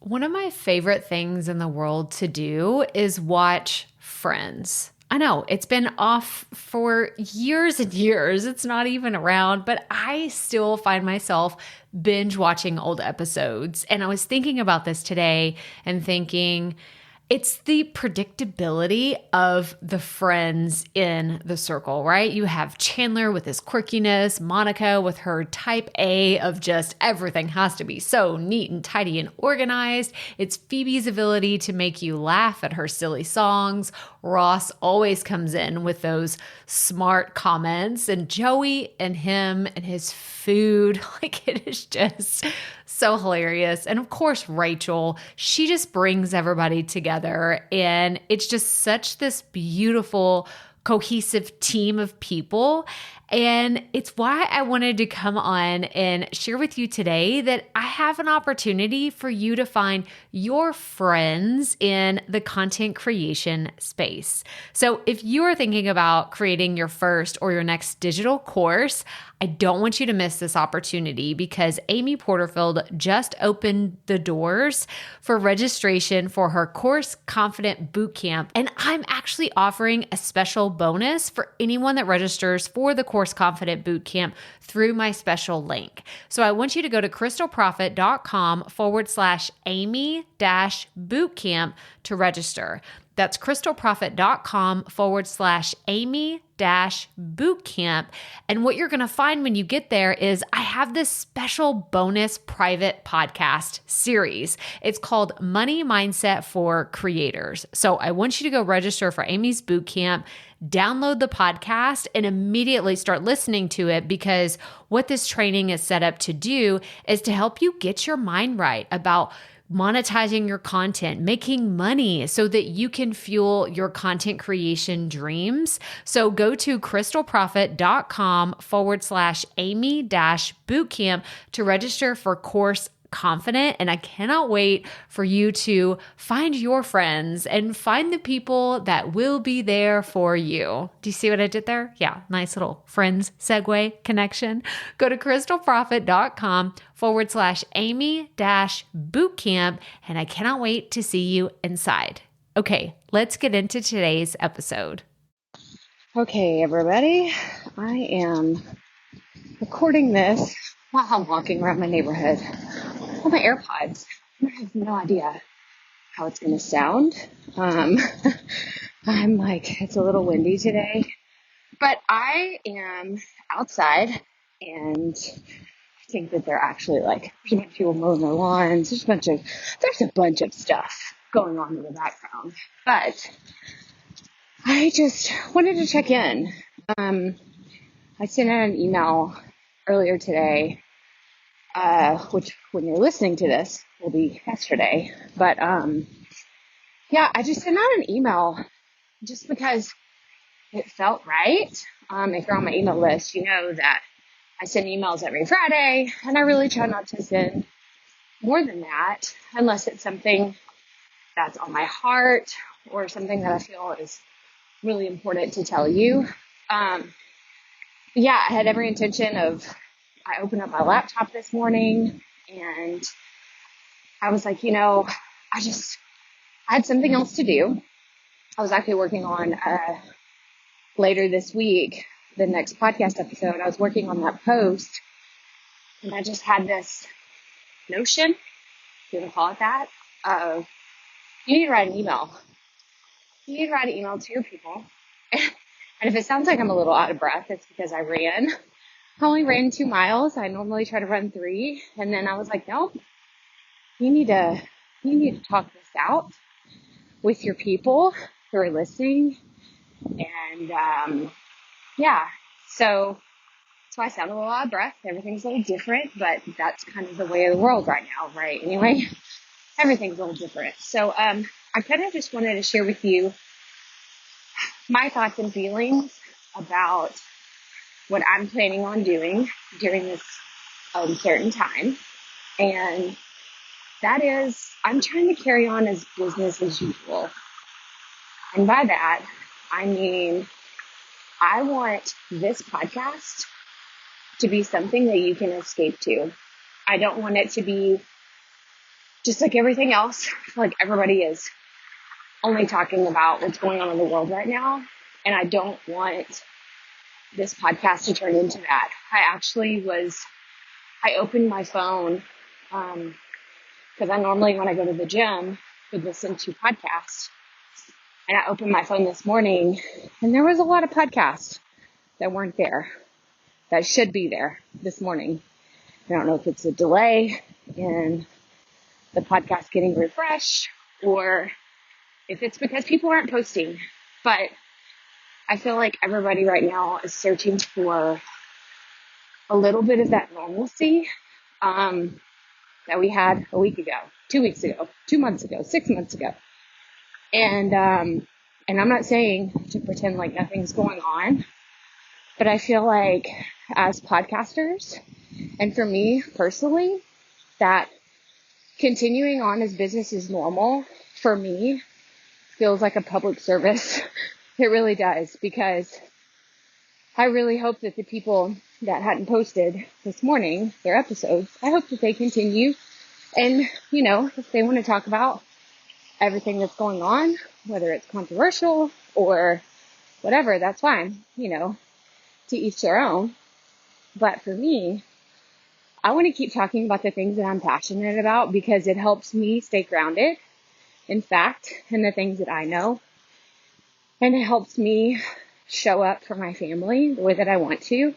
One of my favorite things in the world to do is watch Friends. I know it's been off for years and years. It's not even around, but I still find myself binge watching old episodes. And I was thinking about this today and thinking, it's the predictability of the friends in the circle, right? You have Chandler with his quirkiness, Monica with her type A of just everything has to be so neat and tidy and organized. It's Phoebe's ability to make you laugh at her silly songs. Ross always comes in with those smart comments, and Joey and him and his food, like it is just so hilarious. And of course, Rachel, she just brings everybody together, and it's just such this beautiful, cohesive team of people. And it's why I wanted to come on and share with you today that I have an opportunity for you to find your friends in the content creation space. So if you are thinking about creating your first or your next digital course, I don't want you to miss this opportunity because Amy Porterfield just opened the doors for registration for her Course Confident Bootcamp. And I'm actually offering a special bonus for anyone that registers for the Course Confident Bootcamp through my special link. So I want you to go to krystalprofit.com/Amy-bootcamp to register. That's krystalprofit.com/Amy-bootcamp. And what you're going to find when you get there is I have this special bonus private podcast series. It's called Money Mindset for Creators. So I want you to go register for Amy's bootcamp, download the podcast, and immediately start listening to it, because what this training is set up to do is to help you get your mind right about monetizing your content, making money so that you can fuel your content creation dreams. So go to krystalprofit.com/Amy-bootcamp to register for Course Confident. And I cannot wait for you to find your friends and find the people that will be there for you. Do you see what I did there? Yeah, nice little friends segue connection. Go to krystalprofit.com/Amy-bootcamp. And I cannot wait to see you inside. Okay, let's get into today's episode. Okay, everybody, I am recording this while I'm walking around my neighborhood on my AirPods. I have no idea how it's going to sound. I'm like, it's a little windy today, but I am outside, and I think that they're actually like, there's a bunch of people mowing their lawns. There's a bunch of stuff going on in the background, but I just wanted to check in. I sent out an email earlier today, which when you're listening to this will be yesterday. But I just sent out an email just because it felt right. If you're on my email list, you know that I send emails every Friday, and I really try not to send more than that unless it's something that's on my heart or something that I feel is really important to tell you. I had every intention of, I opened up my laptop this morning and I was like, I had something else to do. I was actually working on, later this week, the next podcast episode. I was working on that post, and I just had this notion, if you want to call it that, of you need to write an email. You need to write an email to your people. And if it sounds like I'm a little out of breath, it's because I only ran 2 miles. I normally try to run 3. And then I was like, no, you need to talk this out with your people who are listening. And, so I sound a little out of breath. Everything's a little different, but that's kind of the way of the world right now, right? Anyway, everything's a little different. So, I kind of just wanted to share with you my thoughts and feelings about what I'm planning on doing during this uncertain time. And that is, I'm trying to carry on as business as usual. And by that, I mean, I want this podcast to be something that you can escape to. I don't want it to be just like everything else, I feel like everybody is only talking about what's going on in the world right now. And I don't want this podcast to turn into that. I opened my phone, because I normally, when I go to the gym, would listen to podcasts. And I opened my phone this morning, and there was a lot of podcasts that weren't there, that should be there this morning. I don't know if it's a delay in the podcast getting refreshed, or if it's because people aren't posting. But I feel like everybody right now is searching for a little bit of that normalcy that we had a week ago, 2 weeks ago, 2 months ago, 6 months ago. And I'm not saying to pretend like nothing's going on, but I feel like as podcasters, and for me personally, that continuing on as business as normal for me feels like a public service. It really does, because I really hope that the people that hadn't posted this morning their episodes, I hope that they continue. And, if they want to talk about everything that's going on, whether it's controversial or whatever, that's fine, to each their own. But for me, I want to keep talking about the things that I'm passionate about, because it helps me stay grounded in fact and the things that I know. And it helps me show up for my family the way that I want to,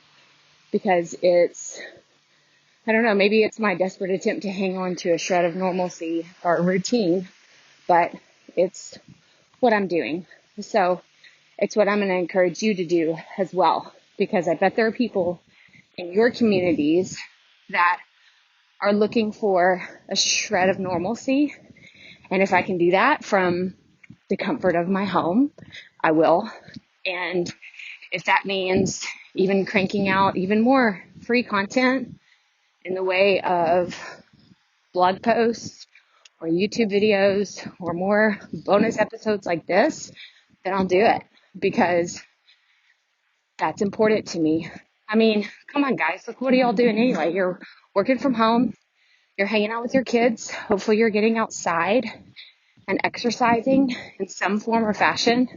because I don't know, maybe it's my desperate attempt to hang on to a shred of normalcy or routine, but it's what I'm doing. So it's what I'm going to encourage you to do as well, because I bet there are people in your communities that are looking for a shred of normalcy. And if I can do that from the comfort of my home, I will. And if that means even cranking out even more free content in the way of blog posts or YouTube videos or more bonus episodes like this, then I'll do it, because that's important to me. I mean, come on guys, look, what are y'all doing anyway? You're working from home, you're hanging out with your kids, hopefully you're getting outside and exercising in some form or fashion.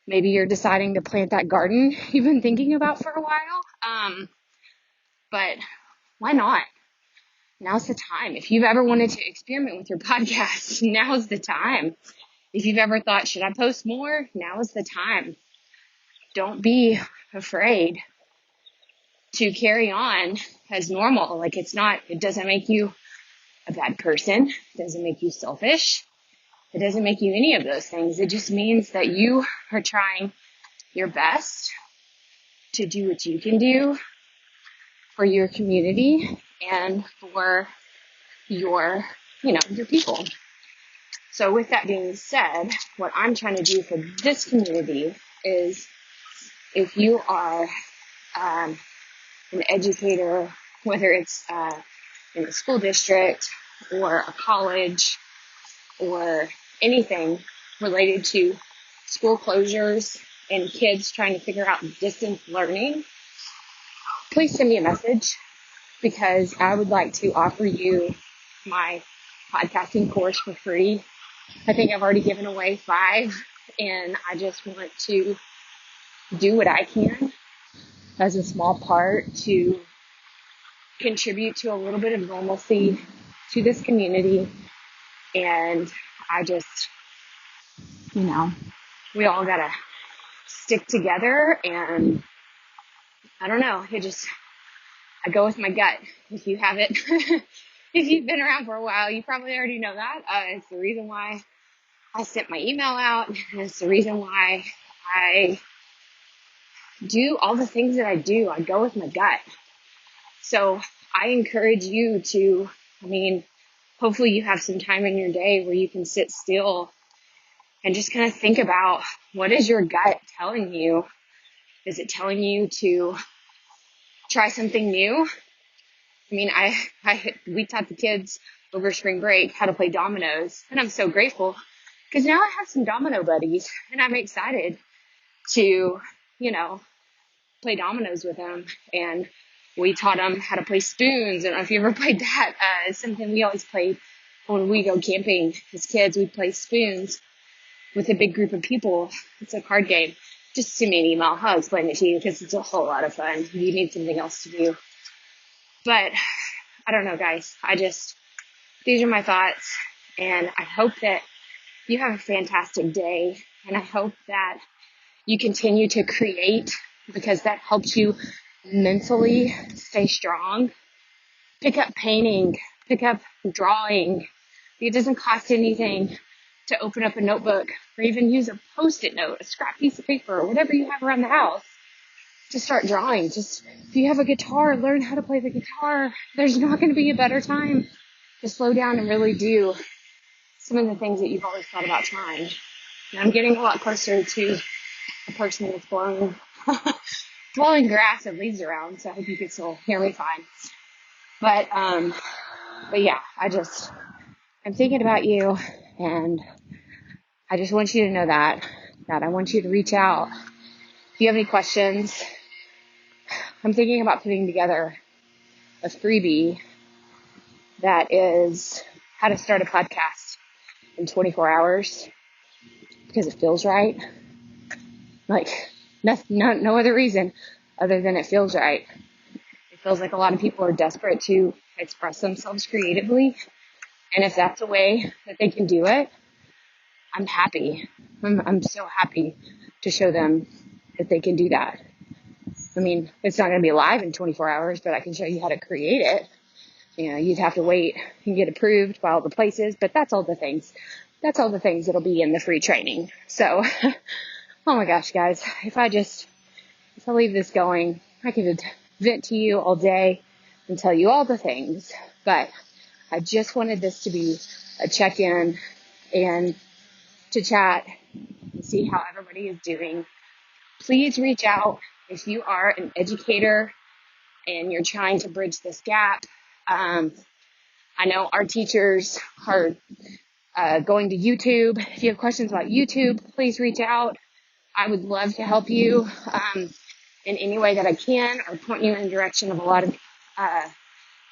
Maybe you're deciding to plant that garden you've been thinking about for a while. But why not? Now's the time. If you've ever wanted to experiment with your podcast, now's the time. If you've ever thought, should I post more? Now is the time. Don't be afraid to carry on as normal. Like it doesn't make you a bad person. It doesn't make you selfish. It doesn't make you any of those things. It just means that you are trying your best to do what you can do for your community and for your people. So with that being said, what I'm trying to do for this community is, if you are an educator, whether it's in a school district or a college or anything related to school closures and kids trying to figure out distance learning, please send me a message, because I would like to offer you my podcasting course for free. I think I've already given away 5, and I just want to do what I can as a small part to contribute to a little bit of normalcy to this community. And I just, we all gotta stick together, and I don't know, I go with my gut. If you haven't, if you've been around for a while, you probably already know that. It's the reason why I sent my email out. It's the reason why I do all the things that I do. I go with my gut. So I encourage you to, hopefully you have some time in your day where you can sit still and just kind of think about, what is your gut telling you? Is it telling you to try something new? We taught the kids over spring break how to play dominoes, and I'm so grateful, because now I have some domino buddies, and I'm excited to, play dominoes with them. And we taught them how to play spoons. I don't know if you ever played that. It's something we always played when we go camping as kids, we'd play spoons with a big group of people. It's a card game. Just send me an email. I'll explain it to you because it's a whole lot of fun. You need something else to do. But I don't know, guys. These are my thoughts. And I hope that you have a fantastic day. And I hope that you continue to create because that helps you mentally stay strong. Pick up painting, pick up drawing. It doesn't cost anything to open up a notebook or even use a Post-it note, a scrap piece of paper, or whatever you have around the house to start drawing. Just if you have a guitar, learn how to play the guitar. There's not going to be a better time to slow down and really do some of the things that you've always thought about trying. And I'm getting a lot closer to a person that's blowing grass and leaves around, so I hope you can still hear me fine. But yeah, I'm thinking about you, and I just want you to know that I want you to reach out. If you have any questions, I'm thinking about putting together a freebie that is how to start a podcast in 24 hours because it feels right. Like, no other reason other than it feels right. It feels like a lot of people are desperate to express themselves creatively. And if that's a way that they can do it, I'm happy. I'm so happy to show them that they can do that. I mean, it's not going to be live in 24 hours, but I can show you how to create it. You know, you'd have to wait and get approved by all the places, but that's all the things that'll be in the free training. So, oh my gosh, guys, if I leave this going, I could vent to you all day and tell you all the things, but I just wanted this to be a check-in and to chat and see how everybody is doing. Please reach out if you are an educator and you're trying to bridge this gap. I know our teachers are going to YouTube. If you have questions about YouTube, please reach out. I would love to help you in any way that I can, or point you in the direction of a lot of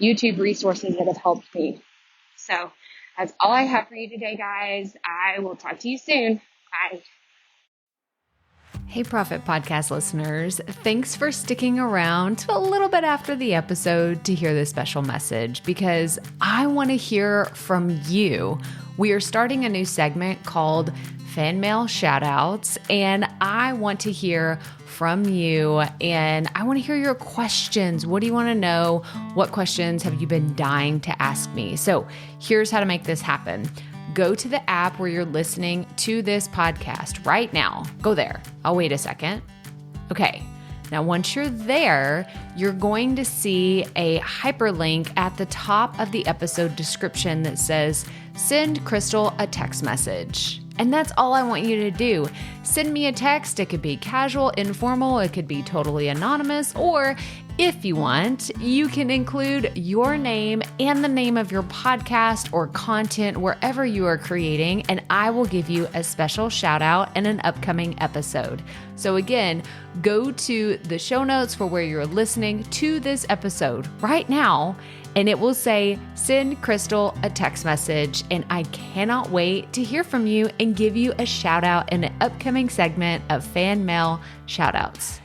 YouTube resources that have helped me. So that's all I have for you today, guys. I will talk to you soon. Bye. Hey, Profit Podcast listeners, thanks for sticking around to a little bit after the episode to hear this special message because I want to hear from you. We are starting a new segment called Fan Mail Shoutouts, and I want to hear from you, and I want to hear your questions. What do you want to know? What questions have you been dying to ask me? So here's how to make this happen. Go to the app where you're listening to this podcast right now. Go there. I'll wait a second. Okay. Now, once you're there, you're going to see a hyperlink at the top of the episode description that says, send Krystal a text message. And that's all I want you to do. Send me a text. It could be casual, informal. It could be totally anonymous. Or if you want, you can include your name and the name of your podcast or content wherever you are creating, and I will give you a special shout out in an upcoming episode. So again, go to the show notes for where you're listening to this episode right now, and it will say, send Krystal a text message. And I cannot wait to hear from you and give you a shout out in an upcoming segment of Fan Mail Shoutouts.